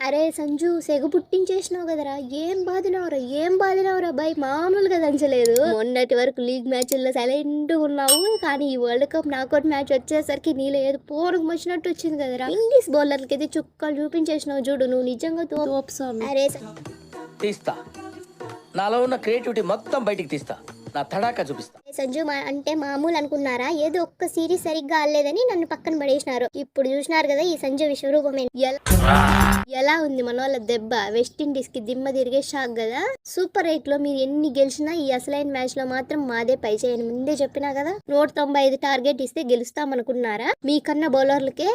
అరే సంజు సెగ పుట్టించేసినావు కదరా, ఏం బాధినవరా బై, మామూలుగా దంచలేదు. మొన్నటి వరకు లీగ్ మ్యాచ్ల్లో సైలెంట్ ఉన్నావు, కానీ ఈ వరల్డ్ కప్ నాకౌట్ మ్యాచ్ వచ్చేసరికి నీలో ఏదో పోరుకు వచ్చినట్టు వచ్చింది కదరా. ఇంగ్లీష్ బౌలర్లకి అయితే చుక్కలు చూపించేసినావు చూడు, నువ్వు నిజంగా తోపు స్వామి. అరే తీస్తా, నాలో ఉన్న క్రియేటివిటీ మొత్తం బయటికి తీస్తా, నా తడాకా చూపిస్తా. సంజు అంటే మామూలు అనుకున్నారా? ఏదో ఒక్క సిరీస్ సరిగ్గా ఆడలేదని నన్ను పక్కన పడేసినారు. ఇప్పుడు చూసినారు కదా ఈ సంజు విశ్వరూపమే. ఎలా ఉంది మన వాళ్ళ దెబ్బ? వెస్టిండీస్ కి దిమ్మ తిరిగే షాక్ కదా. సూపర్ 8 లో మీరు ఎన్ని గెలిచినా ఈ అసలైన మ్యాచ్ లో మాత్రం మాదే పై చేయని ముందే చెప్పినా కదా. 195 టార్గెట్ ఇస్తే గెలుస్తాం అనుకున్నారా? మీకన్నా బౌలర్లకే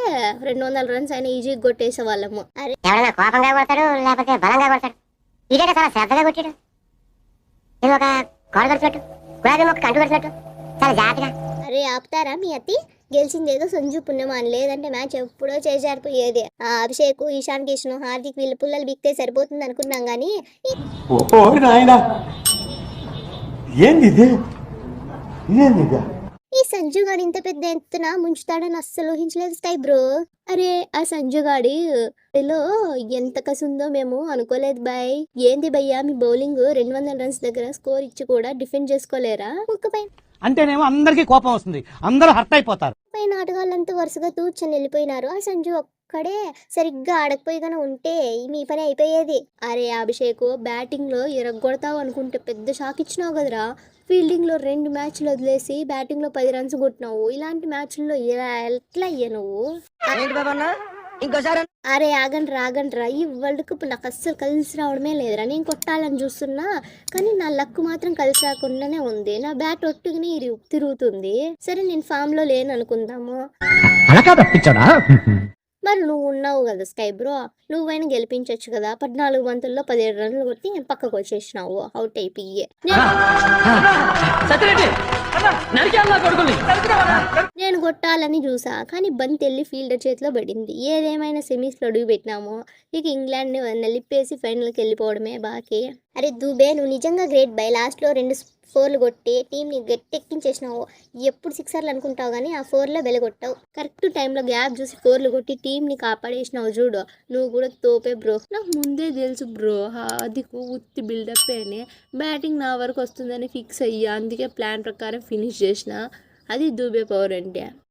200 రన్స్ అయినా ఈజీ కొట్టేసే వాళ్ళము. అరే కోపంగా కొడతాడు, లేకపోతే బలంగా కొడతాడు. ఇదే చాలా శ్రద్ధగా కొట్టాడు. ఇది ఒక అరే ఆపుతారా మీ అత్తి? గెలిచిందేదో సంజు పుణ్యమాన్, లేదంటే మ్యాచ్ ఎప్పుడో చేజారిపోయేది. ఆ అభిషేక్, ఇషాన్ కిషన్, హార్దిక్ వీళ్ళ పుల్లలు బిక్తే సరిపోతుంది అనుకున్నాం గానీ ఈ సంజు గాడు ఇంత పెద్ద ఎత్తున ముంచుతాడని అస్సలు ఊహించలేదు స్కై బ్రో. అరే ఆ సంజు గాడిలో ఎంత కసుందో మేము అనుకోలేదు బాయ్. ఏంది భయ్యా మీ బౌలింగ్ 200 రన్స్ దగ్గర స్కోర్ ఇచ్చి కూడా డిఫెండ్ చేసుకోలేరా? అంటేనేమో అందరికి కోపం వస్తుంది, అందరూ హర్ట్ అయిపోతారు. పైన ఆటగాళ్ళంతా వరుసగా తూర్చని వెళ్ళిపోయినారు. ఆ సంజు ఒక్కడే సరిగ్గా ఆడకపోయి కన్నా ఉంటే మీ పని అయిపోయేది. అరే అభిషేక్, బ్యాటింగ్ లో ఎరగొడతావు అనుకుంటే పెద్ద షాక్ ఇచ్చినావు కదరా. ఫీల్డింగ్ లో 2 మ్యాచ్లు వదిలేసి బ్యాటింగ్ లో 10 రన్స్ కొట్టినావు. ఇలాంటి మ్యాచ్ల్లో ఎట్లా అయ్యా నువ్వు? అరే ఆగండ్రా, ఈ వరల్డ్ కప్ నాకు అస్సలు కలిసి రావడమే లేదురా. నేను కొట్టాలని చూస్తున్నా కానీ నా లక్ మాత్రం కలిసి రాకుండానే ఉంది. నా బ్యాట్ ఒట్టుగానే తిరుగుతుంది. సరే నేను ఫామ్ లో లేను అనుకుందాము. మరి నువ్వు ఉన్నావు కదా స్కై బ్రో, నువ్వైనా గెలిపించవచ్చు కదా. 14 బంతుల్లో 17 రన్లు కొట్టి పక్కకు వచ్చేసినావు, అవుట్ అయిపోయి. నేను కొట్టాలని చూసా కానీ బంతి వెళ్ళి ఫీల్డర్ చేతిలో పడింది. ఏదేమైనా సెమీస్ లో అడుగు పెట్టినాము. ఇక ఇంగ్లాండ్ ని నలిపేసి ఫైనల్ కి వెళ్ళిపోవడమే బాకీ. అరే దుబే, నువ్వు నిజంగా గ్రేట్ బై. లాస్ట్ లో 2 4లు కొట్టి టీంని గట్టెక్కించేసినావు. ఎప్పుడు 6 అనుకుంటావు కానీ ఆ 4లో వెలగొట్టావు. కరెక్ట్ టైంలో గ్యాప్ చూసి 4లు కొట్టి టీంని కాపాడేసినావు చూడు. నువ్వు కూడా తోపే బ్రో. నాకు ముందే తెలుసు బ్రో, అది ఉత్తి బిల్డప్ అని. బ్యాటింగ్ నా వరకు వస్తుందని ఫిక్స్ అయ్యా, అందుకే ప్లాన్ ప్రకారం ఫినిష్ చేసిన. అది దుబే పవర్ అంటే.